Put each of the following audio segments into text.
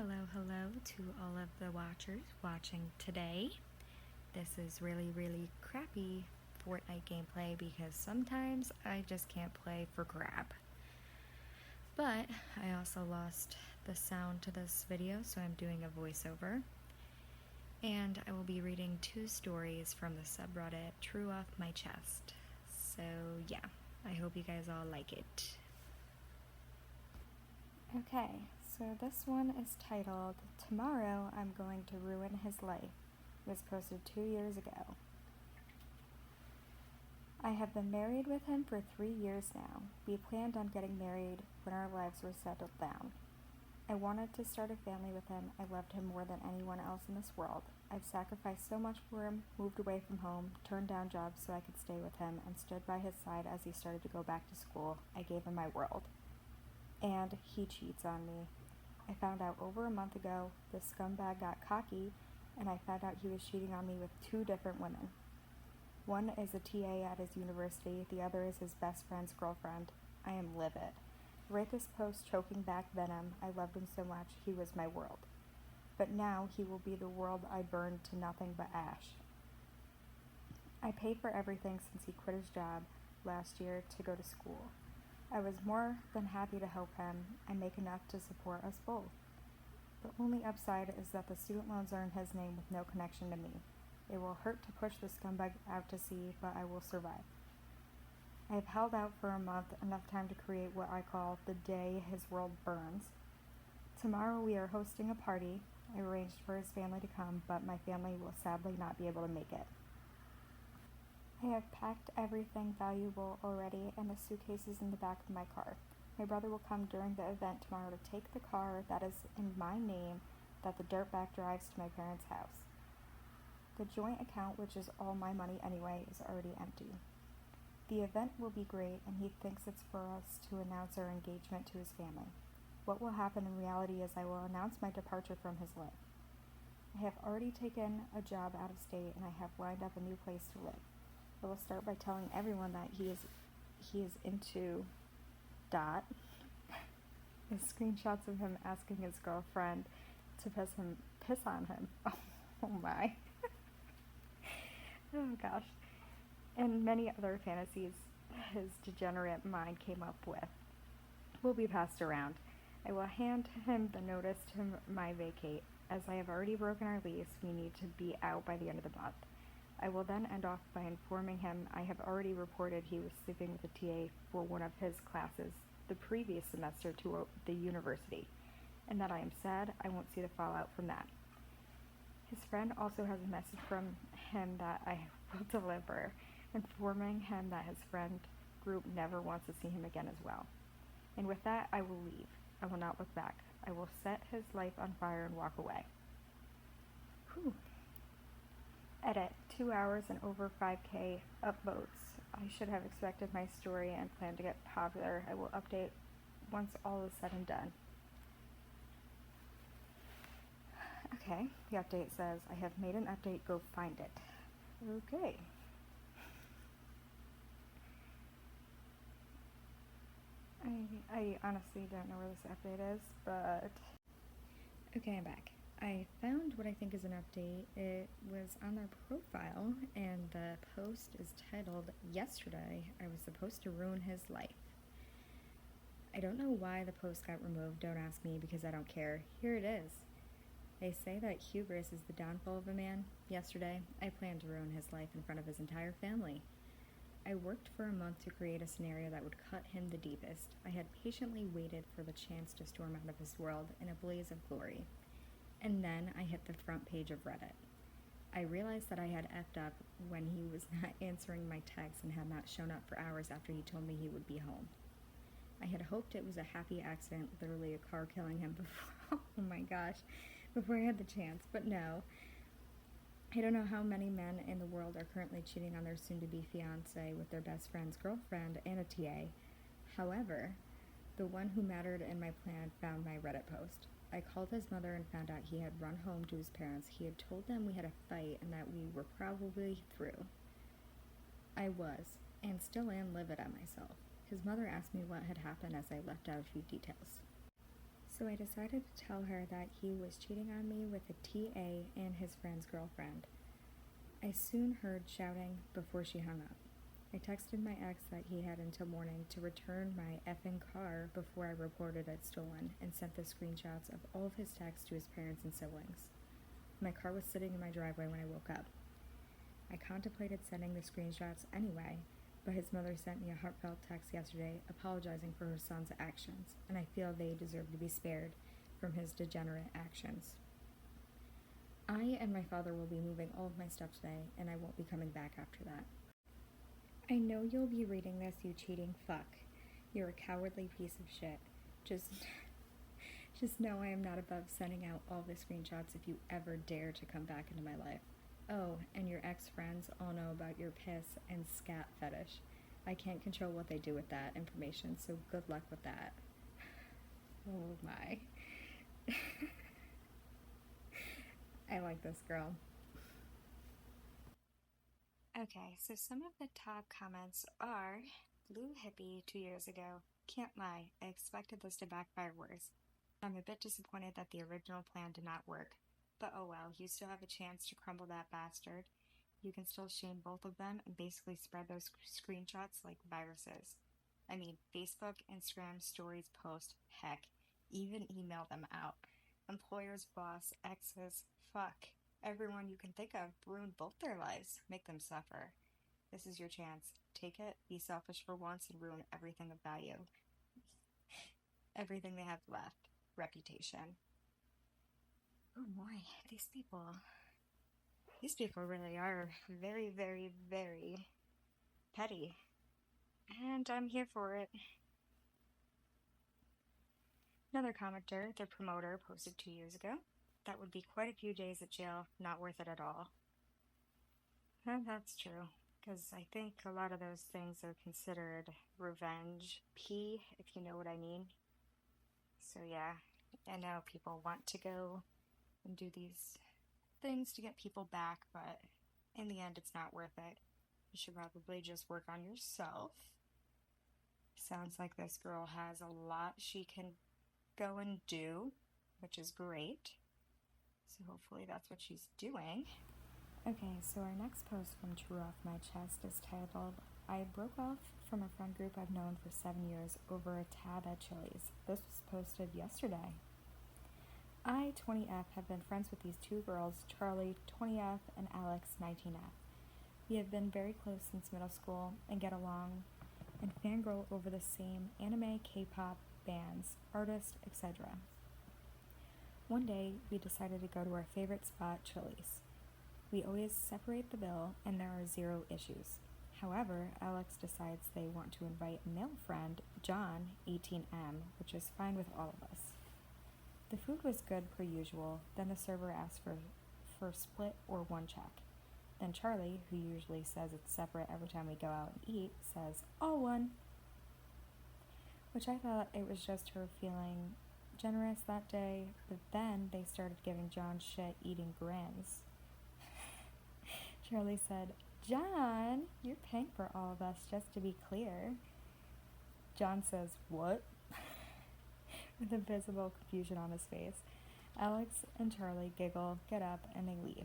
Hello to all of the watchers watching today. This is really crappy Fortnite gameplay because sometimes I just can't play for crap. But I also lost the sound to this video, so I'm doing a voiceover. And I will be reading 2 stories from the subreddit trueoffmychest. So yeah, I hope you guys all like it. Okay, so this one is titled, "Tomorrow I'm Going to Ruin His Life." It was posted 2 years ago. I have been married with him for 3 years now. We planned on getting married when our lives were settled down. I wanted to start a family with him. I loved him more than anyone else in this world. I've sacrificed so much for him, moved away from home, turned down jobs so I could stay with him, and stood by his side as he started to go back to school. I gave him my world. And he cheats on me. I found out over a month ago. The scumbag got cocky, and I found out he was cheating on me with 2 different women. One is a TA at his university, the other is his best friend's girlfriend. I am livid. Write this post choking back venom. I loved him so much, he was my world. But now he will be the world I burned to nothing but ash. I paid for everything since he quit his job last year to go to school. I was more than happy to help him and make enough to support us both. The only upside is that the student loans are in his name with no connection to me. It will hurt to push the scumbag out to sea, but I will survive. I have held out for a month, enough time to create what I call the day his world burns. Tomorrow we are hosting a party. I arranged for his family to come, but my family will sadly not be able to make it. I have packed everything valuable already, and the suitcase is in the back of my car. My brother will come during the event tomorrow to take the car that is in my name that the dirtbag drives to my parents' house. The joint account, which is all my money anyway, is already empty. The event will be great, and he thinks it's for us to announce our engagement to his family. What will happen in reality is I will announce my departure from his life. I have already taken a job out of state, and I have lined up a new place to live. I will start by telling everyone that he is into ... There's screenshots of him asking his girlfriend to piss on him. Oh my. Oh gosh. And many other fantasies his degenerate mind came up with will be passed around. I will hand him the notice to my vacate. As I have already broken our lease, we need to be out by the end of the month. I will then end off by informing him I have already reported he was sleeping with a TA for one of his classes the previous semester to the university, and that I am sad I won't see the fallout from that. His friend also has a message from him that I will deliver, informing him that his friend group never wants to see him again as well. And with that, I will leave. I will not look back. I will set his life on fire and walk away. Whew. Edit, 2 hours and over 5K upvotes. I should have expected my story and planned to get popular. I will update once all is said and done. Okay, the update says, I have made an update, go find it. Okay. I honestly don't know where this update is, but... Okay, I'm back. I found what I think is an update. It was on their profile, and the post is titled, "Yesterday, I was supposed to ruin his life." I don't know why the post got removed, don't ask me because I don't care. Here it is. They say that hubris is the downfall of a man. Yesterday, I planned to ruin his life in front of his entire family. I worked for a month to create a scenario that would cut him the deepest. I had patiently waited for the chance to storm out of his world in a blaze of glory. And then I hit the front page of Reddit. I realized that I had effed up when he was not answering my texts and had not shown up for hours after he told me he would be home. I had hoped it was a happy accident, literally a car killing him before, oh my gosh, before I had the chance, but no. I don't know how many men in the world are currently cheating on their soon-to-be fiancé with their best friend's girlfriend and a TA. However, the one who mattered in my plan found my Reddit post. I called his mother and found out he had run home to his parents. He had told them we had a fight and that we were probably through. I was, and still am, livid at myself. His mother asked me what had happened as I left out a few details. So I decided to tell her that he was cheating on me with a TA and his friend's girlfriend. I soon heard shouting before she hung up. I texted my ex that he had until morning to return my effing car before I reported it stolen, and sent the screenshots of all of his texts to his parents and siblings. My car was sitting in my driveway when I woke up. I contemplated sending the screenshots anyway, but his mother sent me a heartfelt text yesterday apologizing for her son's actions, and I feel they deserve to be spared from his degenerate actions. I and my father will be moving all of my stuff today, and I won't be coming back after that. I know you'll be reading this, you cheating fuck. You're a cowardly piece of shit. Just know I am not above sending out all the screenshots if you ever dare to come back into my life. Oh, and your ex-friends all know about your piss and scat fetish. I can't control what they do with that information, so good luck with that. Oh my. I like this girl. Okay, so some of the top comments are Blue Hippie 2 years ago. Can't lie, I expected this to backfire worse. I'm a bit disappointed that the original plan did not work. But oh well, you still have a chance to crumble that bastard. You can still shame both of them and basically spread those screenshots like viruses. I mean, Facebook, Instagram, stories, post, heck, even email them out. Employers, boss, exes, fuck. Everyone you can think of, ruin both their lives, make them suffer. This is your chance. Take it, be selfish for once, and ruin everything of value. Everything they have left. Reputation. Oh boy, these people really are very, very, very petty. And I'm here for it. Another commenter, their promoter, posted 2 years ago. That would be quite a few days at jail, not worth it at all. And that's true, because I think a lot of those things are considered revenge P, if you know what I mean. So yeah, I know people want to go and do these things to get people back, but in the end it's not worth it. You should probably just work on yourself. Sounds like this girl has a lot she can go and do, which is great. So hopefully that's what she's doing. Okay, so our next post from True Off My Chest is titled, I broke off from a friend group I've known for 7 years over a tab at Chili's. This was posted yesterday. I, 20F, have been friends with these two girls, Charlie, 20F, and Alex, 19F. We have been very close since middle school and get along and fangirl over the same anime, K-pop, bands, artists, etc. One day, we decided to go to our favorite spot, Chili's. We always separate the bill, and there are 0 issues. However, Alex decides they want to invite a male friend, John, 18M, which is fine with all of us. The food was good per usual, then the server asked for split or one check. Then Charlie, who usually says it's separate every time we go out and eat, says, all one. Which I thought it was just her feeling generous that day, but then they started giving John shit eating grins. Charlie said, John, you're paying for all of us, just to be clear. John says, what? With a visible confusion on his face. Alex and Charlie giggle, get up, and they leave.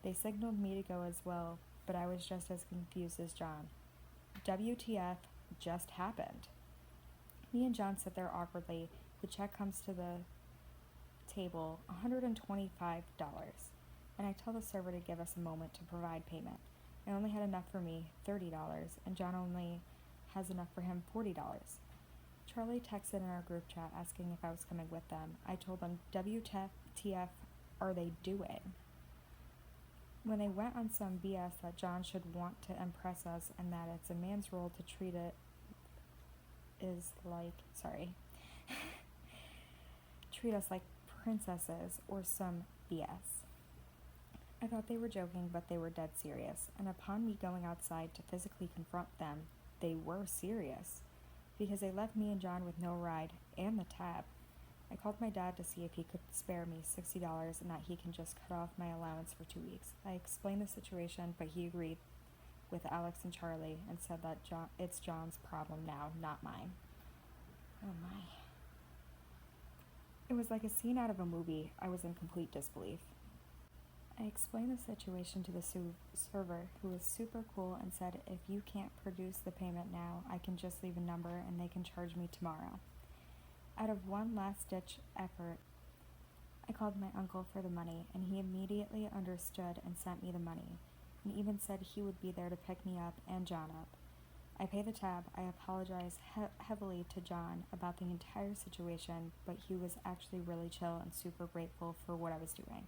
They signaled me to go as well, but I was just as confused as John. WTF just happened. Me and John sit there awkwardly. The check comes to the table, $125. And I tell the server to give us a moment to provide payment. I only had enough for me, $30, and John only has enough for him, $40. Charlie texted in our group chat asking if I was coming with them. I told them, WTF are they doing? When they went on some BS that John should want to impress us and that it's a man's role to treat it treat us like princesses or some BS. I thought they were joking, but they were dead serious, and upon me going outside to physically confront them, they were serious, because they left me and John with no ride and the tab. I called my dad to see if he could spare me $60 and that he can just cut off my allowance for 2 weeks. I explained the situation, but he agreed with Alex and Charlie and said that it's John's problem now, not mine. Oh my. It was like a scene out of a movie. I was in complete disbelief. I explained the situation to the server, who was super cool and said if you can't produce the payment now, I can just leave a number and they can charge me tomorrow. Out of one last-ditch effort, I called my uncle for the money, and he immediately understood and sent me the money, and even said he would be there to pick me up and John up. I pay the tab. I apologize heavily to John about the entire situation, but he was actually really chill and super grateful for what I was doing,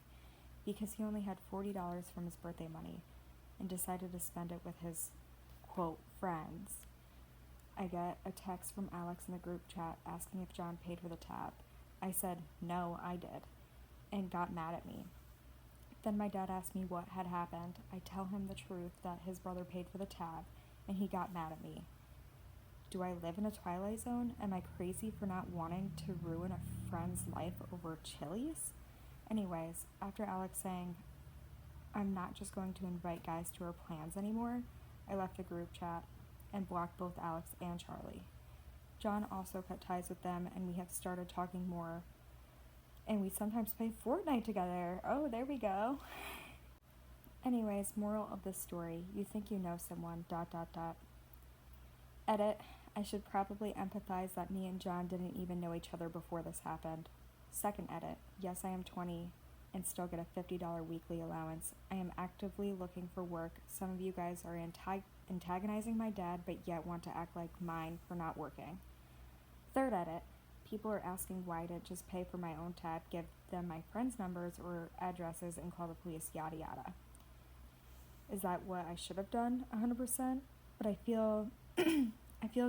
because he only had $40 from his birthday money and decided to spend it with his, quote, friends. I get a text from Alex in the group chat asking if John paid for the tab. I said, no, I did, and got mad at me. Then my dad asked me what had happened. I tell him the truth, that his brother paid for the tab, and he got mad at me. Do I live in a twilight zone? Am I crazy for not wanting to ruin a friend's life over Chili's? Anyways, after Alex saying, I'm not just going to invite guys to our plans anymore, I left the group chat and blocked both Alex and Charlie. John also cut ties with them, and we have started talking more, and we sometimes play Fortnite together. Oh, there we go. Anyways, moral of the story, you think you know someone, ... Edit, I should probably empathize that me and John didn't even know each other before this happened. Second edit, yes, I am 20 and still get a $50 weekly allowance. I am actively looking for work. Some of you guys are antagonizing my dad, but yet want to act like mine for not working. Third edit, people are asking why I didn't just pay for my own tab, give them my friends' numbers or addresses, and call the police, yada yada. Is that what I should have done? 100%? But I feel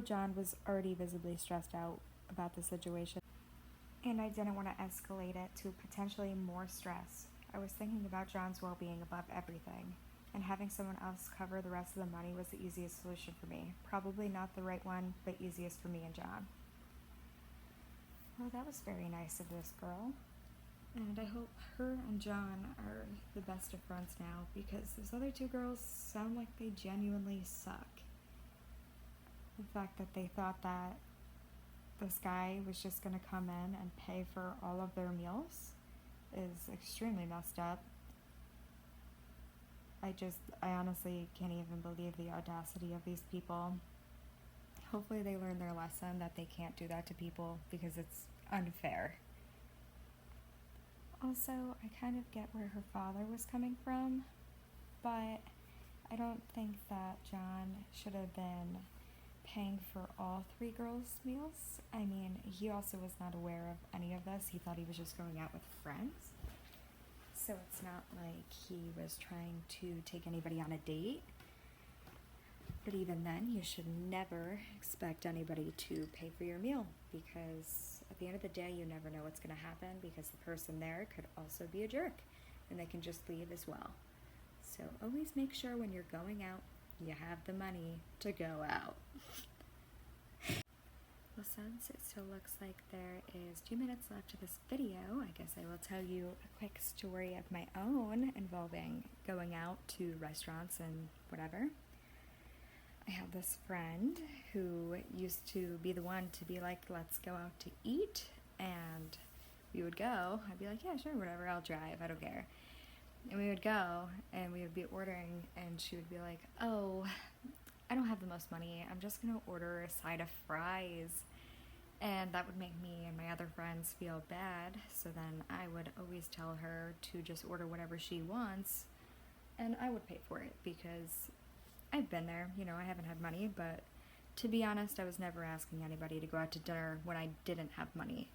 John was already visibly stressed out about the situation, and I didn't want to escalate it to potentially more stress. I was thinking about John's well-being above everything, and having someone else cover the rest of the money was the easiest solution for me. Probably not the right one, but easiest for me and John. Well, that was very nice of this girl. And I hope her and John are the best of friends now, because those other two girls sound like they genuinely suck. The fact that they thought that this guy was just going to come in and pay for all of their meals is extremely messed up. I honestly can't even believe the audacity of these people. Hopefully they learn their lesson that they can't do that to people, because it's unfair. Also, I kind of get where her father was coming from, but I don't think that John should have been paying for all three girls' meals. I mean, he also was not aware of any of this. He thought he was just going out with friends. So it's not like he was trying to take anybody on a date. But even then, you should never expect anybody to pay for your meal, because at the end of the day, you never know what's going to happen, because the person there could also be a jerk, and they can just leave as well. So always make sure when you're going out, you have the money to go out. Well, since it still looks like there is 2 minutes left to this video, I guess I will tell you a quick story of my own involving going out to restaurants and whatever. I had this friend who used to be the one to be like, let's go out to eat, and we would go. I'd be like, yeah, sure, whatever, I'll drive, I don't care. And we would go, and we would be ordering, and she would be like, oh, I don't have the most money, I'm just going to order a side of fries. And that would make me and my other friends feel bad, so then I would always tell her to just order whatever she wants, and I would pay for it, because I've been there, I haven't had money, but to be honest, I was never asking anybody to go out to dinner when I didn't have money.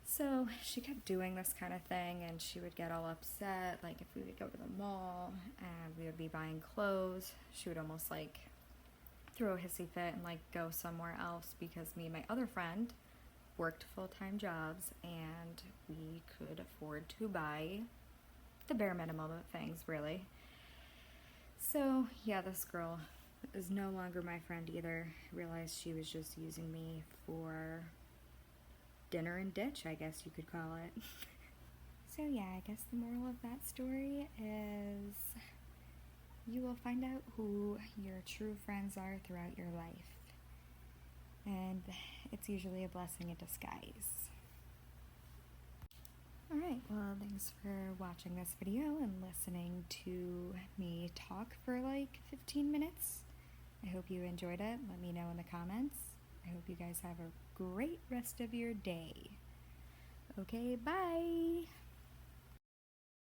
So she kept doing this kind of thing, and she would get all upset, like if we would go to the mall and we would be buying clothes, she would almost like throw a hissy fit and like go somewhere else, because me and my other friend worked full-time jobs and we could afford to buy the bare minimum of things, really. So yeah, this girl is no longer my friend either. I realized she was just using me for dinner and ditch, I guess you could call it. So yeah, I guess the moral of that story is you will find out who your true friends are throughout your life. And it's usually a blessing in disguise. Well, thanks for watching this video and listening to me talk for like 15 minutes. I hope you enjoyed it. Let me know in the comments. I hope you guys have a great rest of your day. Okay, bye!